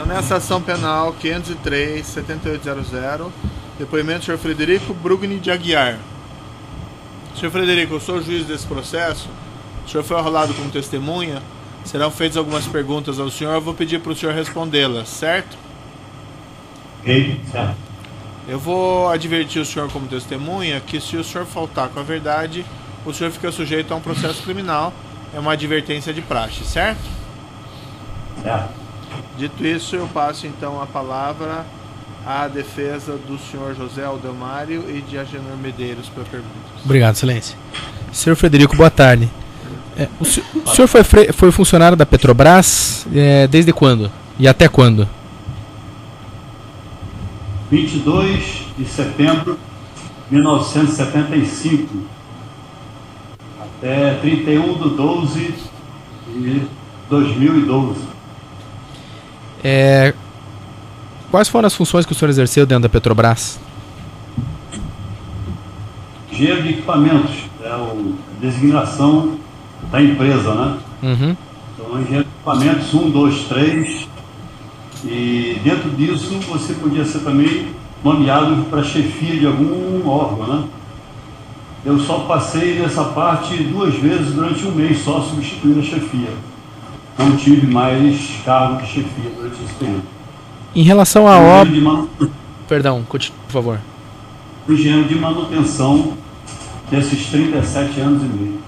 Então, nessa ação penal 503-7800, depoimento do senhor Frederico Brugni de Aguiar. Senhor Frederico, eu sou o juiz desse processo. O senhor foi arrolado como testemunha. Serão feitas algumas perguntas ao senhor. Eu vou pedir para o senhor respondê-las, certo? Ok, certo. Eu vou advertir o senhor como testemunha que se o senhor faltar com a verdade, o senhor fica sujeito a um processo criminal. É uma advertência de praxe, certo? Certo. Dito isso, eu passo então a palavra à defesa do senhor José Aldemário e de Agenor Medeiros para perguntas. Obrigado, excelência. Senhor Frederico, boa tarde. O senhor foi funcionário da Petrobras desde quando? E até quando? 22 de setembro de 1975 até 31 de 12 de 2012. Quais foram as funções que o senhor exerceu dentro da Petrobras? Engenheiro de equipamentos, é a designação da empresa, né? Uhum. Então, engenheiro de equipamentos 1, 2, 3. E dentro disso você podia ser também nomeado para chefia de algum órgão, né? Eu só passei nessa parte 2 vezes durante um mês, só substituindo a chefia. Não tive mais cargo de chefia durante esse tempo. Em relação à obra... Perdão, continue, por favor. Engenheiro de manutenção desses 37 anos e meio.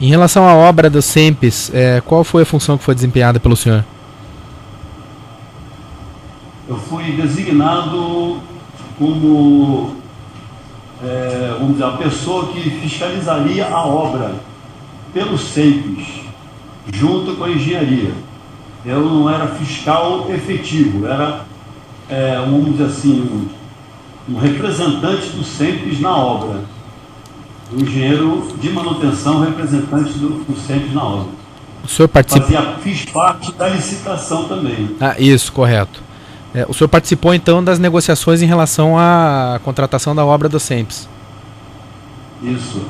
Em relação à obra do SEMPES, qual foi a função que foi desempenhada pelo senhor? Eu fui designado como, vamos dizer, a pessoa que fiscalizaria a obra pelo SEMPES, junto com a engenharia. Eu não era fiscal efetivo, era, vamos dizer assim, um representante do SEMPES na obra. Um engenheiro de manutenção representante do SEMPES na obra. O senhor participa... Fiz parte da licitação também. Ah, isso, correto. O senhor participou então das negociações em relação à contratação da obra do SEMPES? Isso.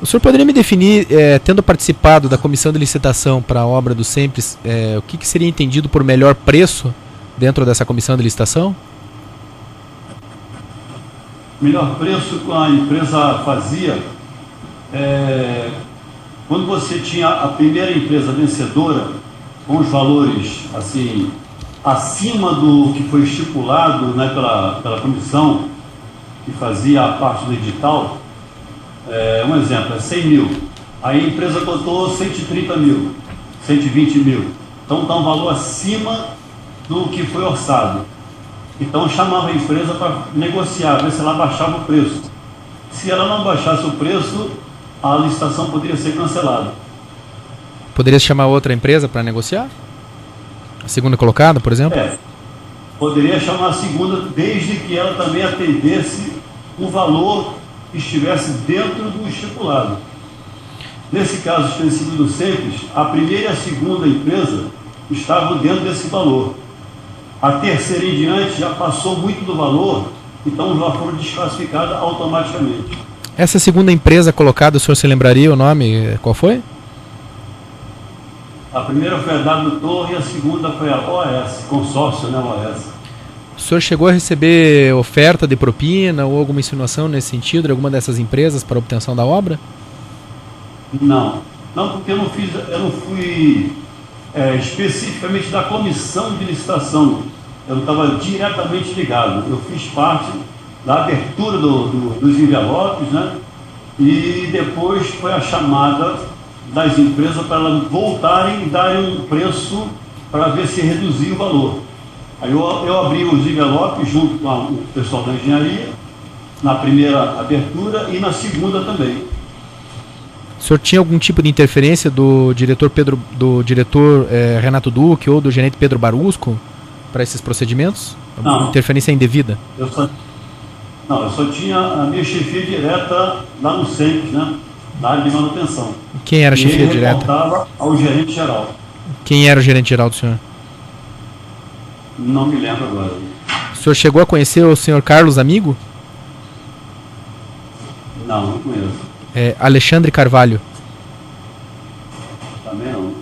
O senhor poderia me definir, tendo participado da comissão de licitação para a obra do SEMPES, o que seria entendido por melhor preço dentro dessa comissão de licitação? Melhor preço que a empresa fazia, quando você tinha a primeira empresa vencedora, com os valores assim, acima do que foi estipulado, né, pela comissão que fazia a parte do edital, um exemplo, 100 mil. Aí a empresa cotou 130 mil, 120 mil. Então dá um valor acima do que foi orçado. Então chamava a empresa para negociar, ver se ela baixava o preço. Se ela não baixasse o preço, a licitação poderia ser cancelada. Poderia chamar outra empresa para negociar? A segunda colocada, por exemplo? Poderia chamar a segunda, desde que ela também atendesse o valor que estivesse dentro do estipulado. Nesse caso específico do SEMPES, a primeira e a segunda empresa estavam dentro desse valor. A terceira em diante já passou muito do valor, então já foram desclassificadas automaticamente. Essa segunda empresa colocada, o senhor se lembraria o nome? Qual foi? A primeira foi a W Torre e a segunda foi a OAS, consórcio, né, OAS. O senhor chegou a receber oferta de propina ou alguma insinuação nesse sentido de alguma dessas empresas para a obtenção da obra? Não, porque eu não fui especificamente da comissão de licitação. Eu não estava diretamente ligado. Eu fiz parte da abertura dos envelopes, né? E depois foi a chamada das empresas para elas voltarem e darem um preço para ver se reduzia o valor. Aí eu abri os envelopes junto com o pessoal da engenharia, na primeira abertura e na segunda também. O senhor tinha algum tipo de interferência do diretor Renato Duque ou do gerente Pedro Barusco para esses procedimentos? Não. Interferência indevida? Eu só tinha a minha chefia direta lá no SEMPES, né? Na área de manutenção. Quem era a chefia direta? Ele reportava ao gerente geral. Quem era o gerente geral do senhor? Não me lembro agora. O senhor chegou a conhecer o senhor Carlos Amigo? Não conheço. Alexandre Carvalho. Também não.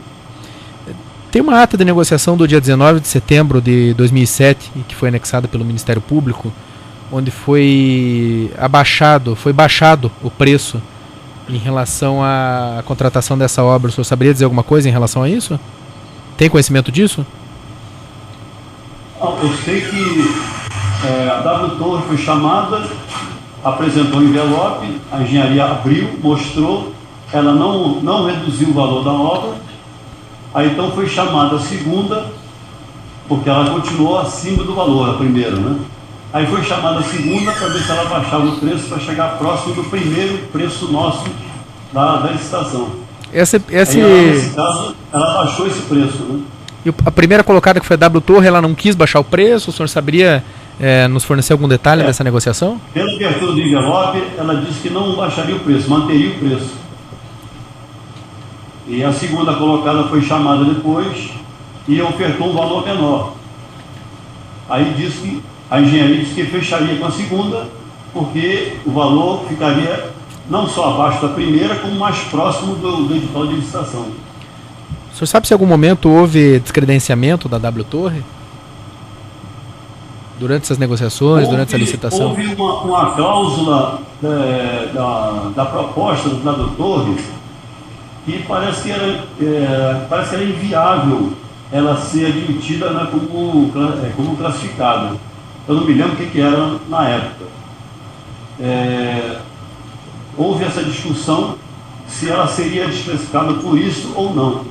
Tem uma ata de negociação do dia 19 de setembro de 2007, que foi anexada pelo Ministério Público, onde foi baixado o preço em relação à contratação dessa obra. O senhor saberia dizer alguma coisa em relação a isso? Tem conhecimento disso? Não, eu sei que a W Torre foi chamada, apresentou o envelope, a engenharia abriu, mostrou, ela não reduziu o valor da obra, aí então foi chamada a segunda, porque ela continuou acima do valor, a primeira, né? Aí foi chamada a segunda para ver se ela baixava o preço para chegar próximo do primeiro preço nosso da licitação. Aí ela, nesse caso, ela baixou esse preço, né? E a primeira colocada, que foi a W Torre, ela não quis baixar o preço? O senhor saberia nos fornecer algum detalhe dessa negociação? Pela abertura do envelope, ela disse que não baixaria o preço, manteria o preço. E a segunda colocada foi chamada depois e ofertou um valor menor. Aí disse que a engenharia disse que fecharia com a segunda, porque o valor ficaria não só abaixo da primeira, como mais próximo do edital de licitação. O senhor sabe se em algum momento houve descredenciamento da W Torre? Durante essas negociações, durante essa licitação? Houve uma cláusula da proposta da W Torre que parece que era inviável ela ser admitida, né, como classificada. Eu não me lembro o que era na época. Houve essa discussão se ela seria desclassificada por isso ou não.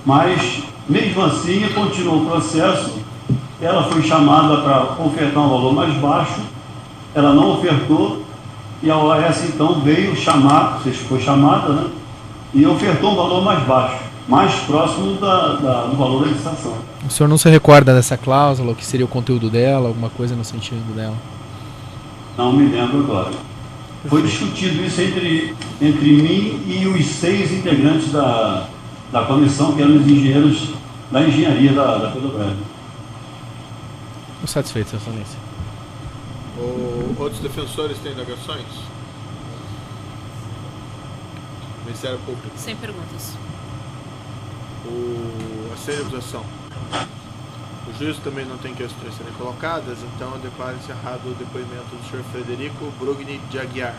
Mas, mesmo assim, continuou o processo. Ela foi chamada para ofertar um valor mais baixo, ela não ofertou, e a OAS então veio chamar, foi chamada, né, e ofertou um valor mais baixo, mais próximo do valor da licitação. O senhor não se recorda dessa cláusula, o que seria o conteúdo dela, alguma coisa no sentido dela? Não me lembro agora. Foi discutido isso entre mim e os 6 integrantes da comissão, que eram os engenheiros da engenharia da Petrobras. Estou satisfeito, Sua Excelência. Outros defensores têm indagações? Ministério Público. Sem perguntas. A série de acusação. O juiz também não tem questões serem colocadas, então eu declaro encerrado o depoimento do senhor Frederico Brugni de Aguiar.